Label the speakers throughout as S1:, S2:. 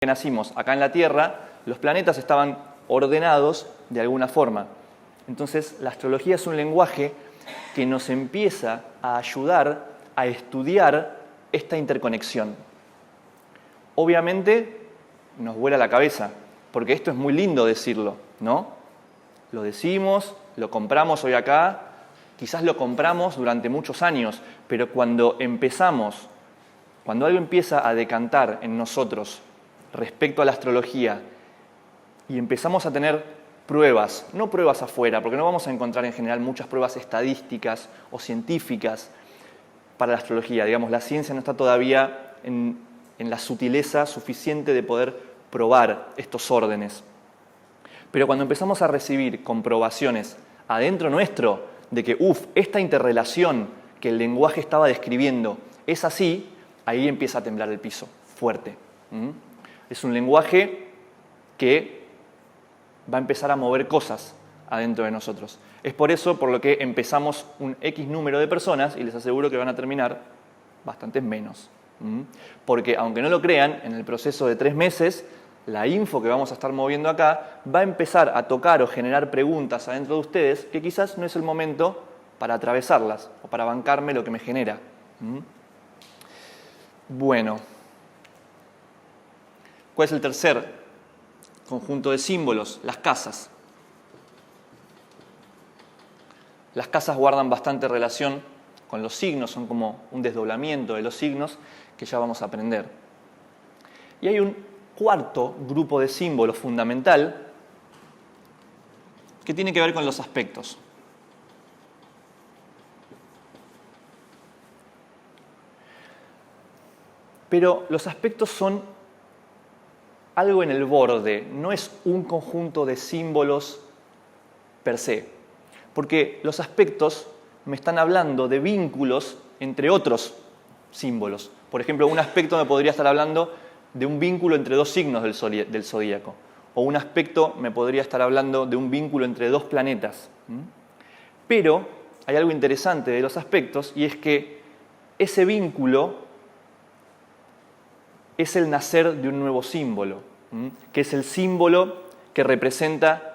S1: que nacimos acá en la Tierra, los planetas estaban ordenados de alguna forma. Entonces, la astrología es un lenguaje que nos empieza a ayudar a estudiar esta interconexión. Obviamente, nos vuela la cabeza, porque esto es muy lindo decirlo, ¿no? Lo decimos, lo compramos hoy acá, quizás lo compramos durante muchos años, pero cuando algo empieza a decantar en nosotros respecto a la astrología y empezamos a tener pruebas, no pruebas afuera, porque no vamos a encontrar en general muchas pruebas estadísticas o científicas para la astrología. Digamos, la ciencia no está todavía en la sutileza suficiente de poder probar estos órdenes. Pero cuando empezamos a recibir comprobaciones adentro nuestro de que, esta interrelación que el lenguaje estaba describiendo es así, ahí empieza a temblar el piso, fuerte. Es un lenguaje que va a empezar a mover cosas adentro de nosotros. Es por eso por lo que empezamos un X número de personas y les aseguro que van a terminar bastantes menos. Porque aunque no lo crean, en el proceso de 3 meses, la info que vamos a estar moviendo acá va a empezar a tocar o generar preguntas adentro de ustedes que quizás no es el momento para atravesarlas o para bancarme lo que me genera. Bueno, ¿cuál es el tercer conjunto de símbolos? Las casas. Las casas guardan bastante relación con los signos, son como un desdoblamiento de los signos que ya vamos a aprender. Y hay un cuarto grupo de símbolos fundamental que tiene que ver con los aspectos. Pero los aspectos son algo en el borde, no es un conjunto de símbolos per se. Porque los aspectos me están hablando de vínculos entre otros símbolos. Por ejemplo, un aspecto me podría estar hablando de un vínculo entre 2 signos del zodíaco. O un aspecto me podría estar hablando de un vínculo entre 2 planetas. Pero hay algo interesante de los aspectos y es que ese vínculo es el nacer de un nuevo símbolo, que es el símbolo que representa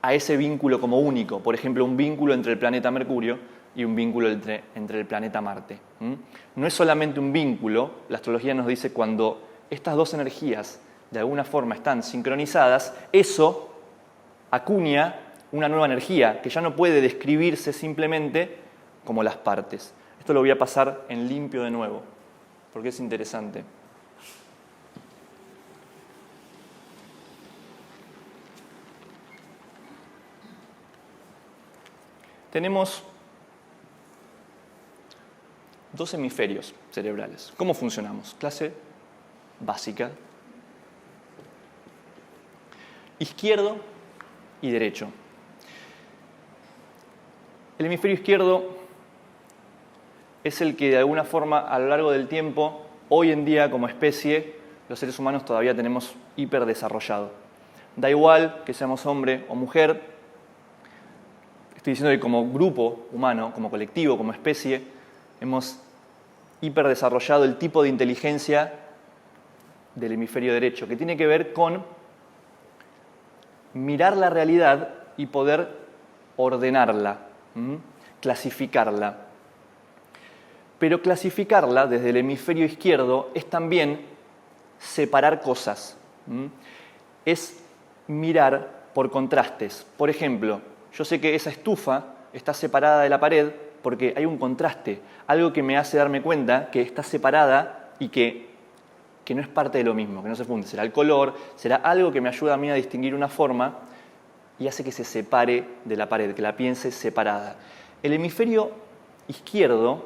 S1: a ese vínculo como único. Por ejemplo, un vínculo entre el planeta Mercurio y un vínculo entre el planeta Marte. No es solamente un vínculo, la astrología nos dice cuando estas 2 energías de alguna forma están sincronizadas, eso acuña una nueva energía que ya no puede describirse simplemente como las partes. Esto lo voy a pasar en limpio de nuevo, porque es interesante. Tenemos 2 hemisferios cerebrales. ¿Cómo funcionamos? Clase básica. Izquierdo y derecho. El hemisferio izquierdo es el que de alguna forma a lo largo del tiempo, hoy en día como especie, los seres humanos todavía tenemos hiperdesarrollado. Da igual que seamos hombre o mujer. Estoy diciendo que como grupo humano, como colectivo, como especie, hemos hiperdesarrollado el tipo de inteligencia del hemisferio derecho, que tiene que ver con mirar la realidad y poder ordenarla, clasificarla. Pero clasificarla desde el hemisferio izquierdo es también separar cosas. Es mirar por contrastes. Por ejemplo, yo sé que esa estufa está separada de la pared porque hay un contraste, algo que me hace darme cuenta que está separada y que no es parte de lo mismo, que no se funde. Será el color, será algo que me ayuda a mí a distinguir una forma y hace que se separe de la pared, que la piense separada. El hemisferio izquierdo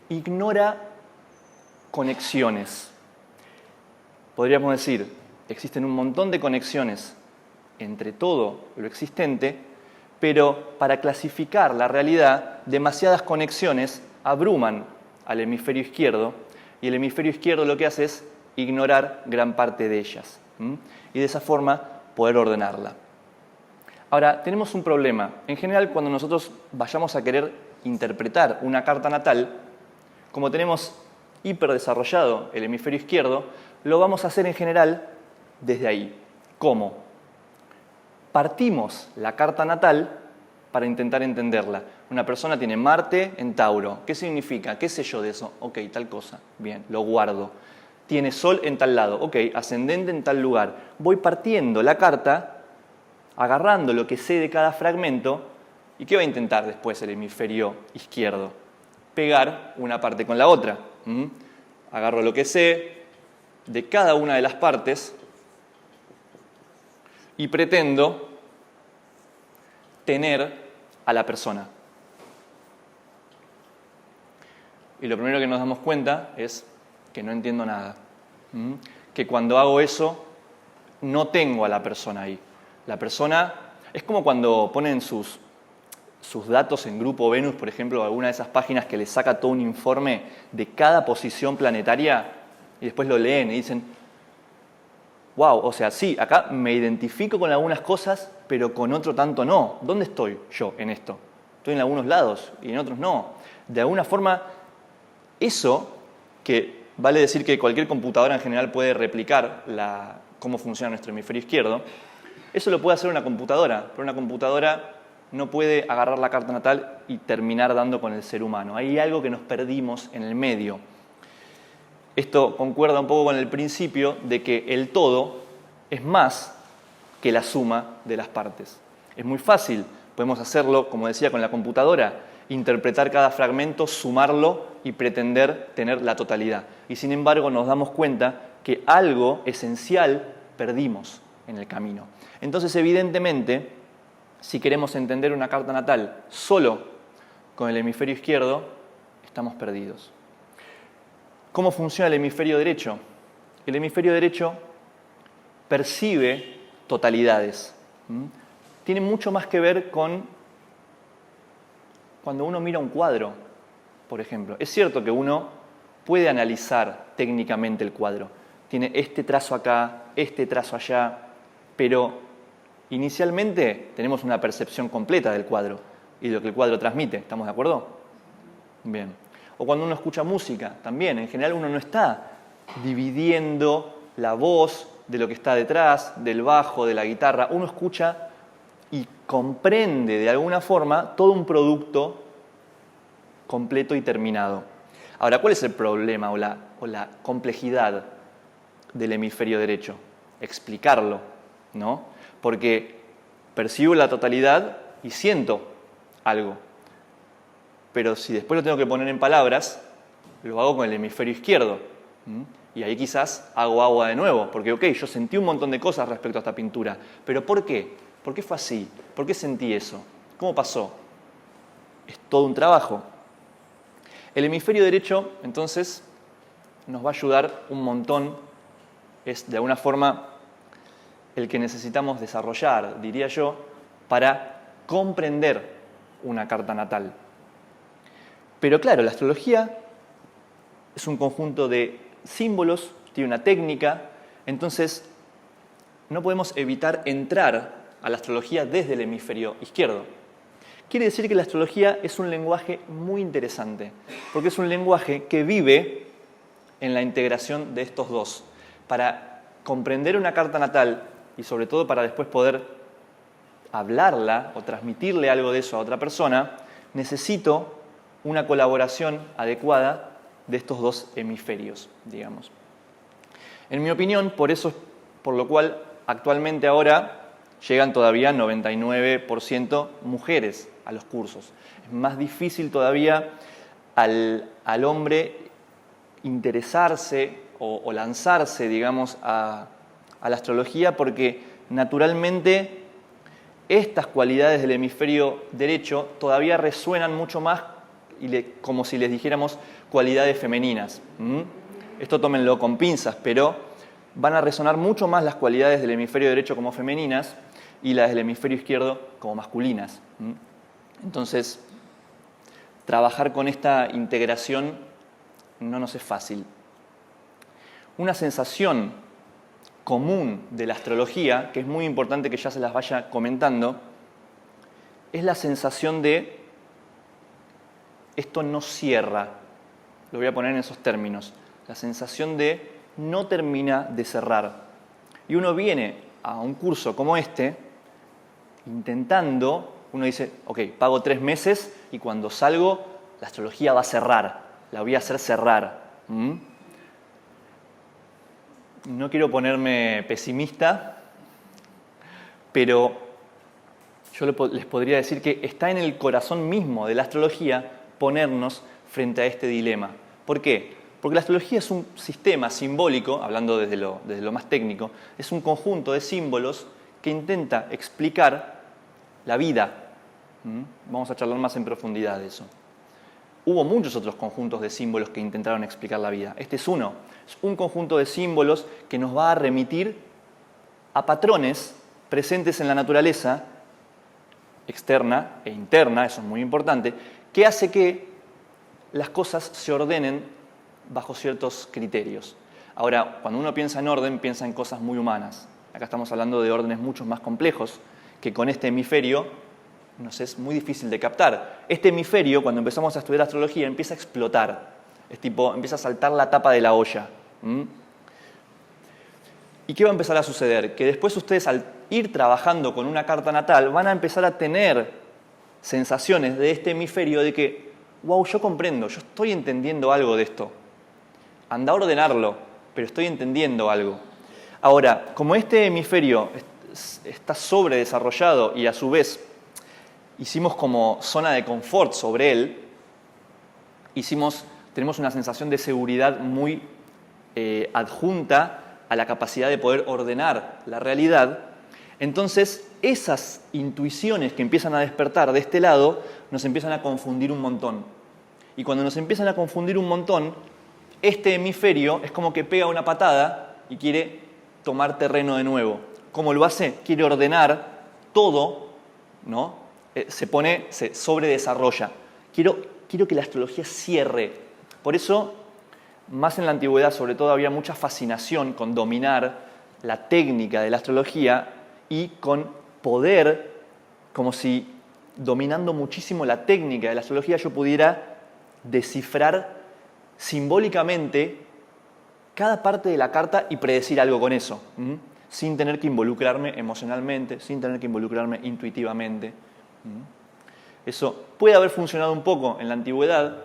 S1: ignora conexiones. Podríamos decir, existen un montón de conexiones entre todo lo existente, pero para clasificar la realidad, demasiadas conexiones abruman al hemisferio izquierdo y el hemisferio izquierdo lo que hace es ignorar gran parte de ellas y de esa forma poder ordenarla. Ahora, tenemos un problema. En general, cuando nosotros vayamos a querer interpretar una carta natal, como tenemos hiperdesarrollado el hemisferio izquierdo, lo vamos a hacer en general desde ahí. ¿Cómo? Partimos la carta natal para intentar entenderla. Una persona tiene Marte en Tauro. ¿Qué significa? ¿Qué sé yo de eso? Ok, tal cosa. Bien, lo guardo. Tiene Sol en tal lado. Ok, ascendente en tal lugar. Voy partiendo la carta, agarrando lo que sé de cada fragmento. ¿Y qué va a intentar después el hemisferio izquierdo? Pegar una parte con la otra. Agarro lo que sé de cada una de las partes y pretendo tener a la persona. Y lo primero que nos damos cuenta es que no entiendo nada. Que cuando hago eso, no tengo a la persona ahí. La persona es como cuando ponen sus datos en Grupo Venus, por ejemplo, alguna de esas páginas que les saca todo un informe de cada posición planetaria y después lo leen y dicen, wow, o sea, sí, acá me identifico con algunas cosas, pero con otro tanto no. ¿Dónde estoy yo en esto? Estoy en algunos lados y en otros no. De alguna forma, eso, que vale decir que cualquier computadora en general puede replicar cómo funciona nuestro hemisferio izquierdo, eso lo puede hacer una computadora, pero una computadora no puede agarrar la carta natal y terminar dando con el ser humano. Hay algo que nos perdimos en el medio. Esto concuerda un poco con el principio de que el todo es más que la suma de las partes. Es muy fácil, podemos hacerlo, como decía, con la computadora, interpretar cada fragmento, sumarlo y pretender tener la totalidad. Y sin embargo nos damos cuenta que algo esencial perdimos en el camino. Entonces, evidentemente, si queremos entender una carta natal solo con el hemisferio izquierdo, estamos perdidos. ¿Cómo funciona el hemisferio derecho? El hemisferio derecho percibe totalidades. Tiene mucho más que ver con cuando uno mira un cuadro, por ejemplo. Es cierto que uno puede analizar técnicamente el cuadro. Tiene este trazo acá, este trazo allá, pero inicialmente tenemos una percepción completa del cuadro y de lo que el cuadro transmite. ¿Estamos de acuerdo? Bien. O cuando uno escucha música, también, en general uno no está dividiendo la voz de lo que está detrás, del bajo, de la guitarra. Uno escucha y comprende de alguna forma todo un producto completo y terminado. Ahora, ¿cuál es el problema o la complejidad del hemisferio derecho? Explicarlo, ¿no? Porque percibo la totalidad y siento algo. Pero si después lo tengo que poner en palabras, lo hago con el hemisferio izquierdo. Y ahí quizás hago agua de nuevo, porque ok, yo sentí un montón de cosas respecto a esta pintura, pero ¿por qué? ¿Por qué fue así? ¿Por qué sentí eso? ¿Cómo pasó? Es todo un trabajo. El hemisferio derecho, entonces, nos va a ayudar un montón, es de alguna forma el que necesitamos desarrollar, diría yo, para comprender una carta natal. Pero claro, la astrología es un conjunto de símbolos, tiene una técnica, entonces no podemos evitar entrar a la astrología desde el hemisferio izquierdo. Quiere decir que la astrología es un lenguaje muy interesante, porque es un lenguaje que vive en la integración de estos dos. Para comprender una carta natal y sobre todo para después poder hablarla o transmitirle algo de eso a otra persona, necesito una colaboración adecuada de estos dos hemisferios, digamos. En mi opinión, por lo cual actualmente ahora llegan todavía 99% mujeres a los cursos. Es más difícil todavía al hombre interesarse o lanzarse, digamos, a la astrología porque naturalmente estas cualidades del hemisferio derecho todavía resuenan mucho más como si les dijéramos cualidades femeninas. Esto tómenlo con pinzas, pero van a resonar mucho más las cualidades del hemisferio derecho como femeninas y las del hemisferio izquierdo como masculinas. Entonces, trabajar con esta integración no nos es fácil. Una sensación común de la astrología, que es muy importante que ya se las vaya comentando, es la sensación de esto no cierra. Lo voy a poner en esos términos. la sensación de no termina de cerrar. Y uno viene a un curso como este intentando, uno dice, ok, pago 3 meses y cuando salgo la astrología va a cerrar, la voy a hacer cerrar. No quiero ponerme pesimista, pero yo les podría decir que está en el corazón mismo de la astrología ponernos frente a este dilema. ¿Por qué? Porque la astrología es un sistema simbólico, hablando desde lo más técnico, es un conjunto de símbolos que intenta explicar la vida. Vamos a charlar más en profundidad de eso. Hubo muchos otros conjuntos de símbolos que intentaron explicar la vida. Este es uno. Es un conjunto de símbolos que nos va a remitir a patrones presentes en la naturaleza, externa e interna, eso es muy importante, que hace que las cosas se ordenen bajo ciertos criterios. Ahora, cuando uno piensa en orden, piensa en cosas muy humanas. Acá estamos hablando de órdenes mucho más complejos que con este hemisferio nos es muy difícil de captar. Este hemisferio, cuando empezamos a estudiar astrología, empieza a explotar. Es tipo, empieza a saltar la tapa de la olla. ¿Y qué va a empezar a suceder? Que después ustedes, al ir trabajando con una carta natal, van a empezar a tener sensaciones de este hemisferio de que, wow, yo comprendo, yo estoy entendiendo algo de esto. Anda a ordenarlo, pero estoy entendiendo algo. Ahora, como este hemisferio está sobredesarrollado y a su vez hicimos como zona de confort sobre él, tenemos una sensación de seguridad muy adjunta a la capacidad de poder ordenar la realidad. Entonces, esas intuiciones que empiezan a despertar de este lado nos empiezan a confundir un montón. Y cuando nos empiezan a confundir un montón, este hemisferio es como que pega una patada y quiere tomar terreno de nuevo. ¿Cómo lo hace? Quiere ordenar todo, ¿no? Se sobredesarrolla. Quiero que la astrología cierre. Por eso, más en la antigüedad, sobre todo, había mucha fascinación con dominar la técnica de la astrología y con poder, como si dominando muchísimo la técnica de la astrología yo pudiera descifrar simbólicamente cada parte de la carta y predecir algo con eso, sin tener que involucrarme emocionalmente, sin tener que involucrarme intuitivamente. Eso puede haber funcionado un poco en la antigüedad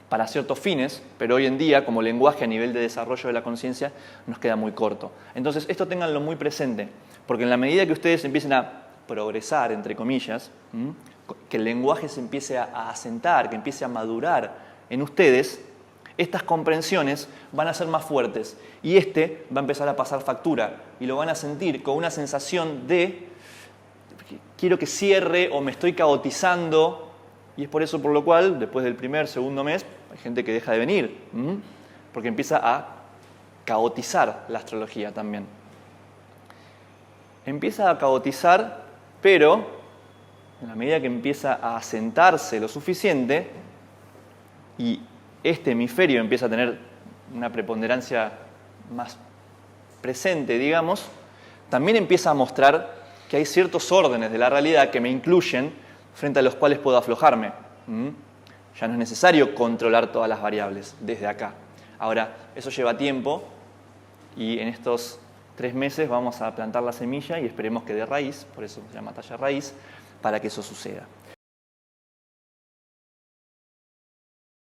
S1: para ciertos fines, pero hoy en día, como lenguaje a nivel de desarrollo de la conciencia, nos queda muy corto. Entonces, esto ténganlo muy presente, porque en la medida que ustedes empiecen a progresar, entre comillas, que el lenguaje se empiece a asentar, que empiece a madurar en ustedes, estas comprensiones van a ser más fuertes y va a empezar a pasar factura y lo van a sentir con una sensación de quiero que cierre o me estoy caotizando, y es por eso por lo cual después del primer, segundo mes hay gente que deja de venir, porque empieza a caotizar la astrología también. Empieza a caotizar, pero en la medida que empieza a asentarse lo suficiente y este hemisferio empieza a tener una preponderancia más presente, digamos, también empieza a mostrar que hay ciertos órdenes de la realidad que me incluyen frente a los cuales puedo aflojarme. Ya no es necesario controlar todas las variables desde acá. Ahora, eso lleva tiempo y en estos 3 meses vamos a plantar la semilla y esperemos que dé raíz, por eso se llama talla raíz, para que eso suceda.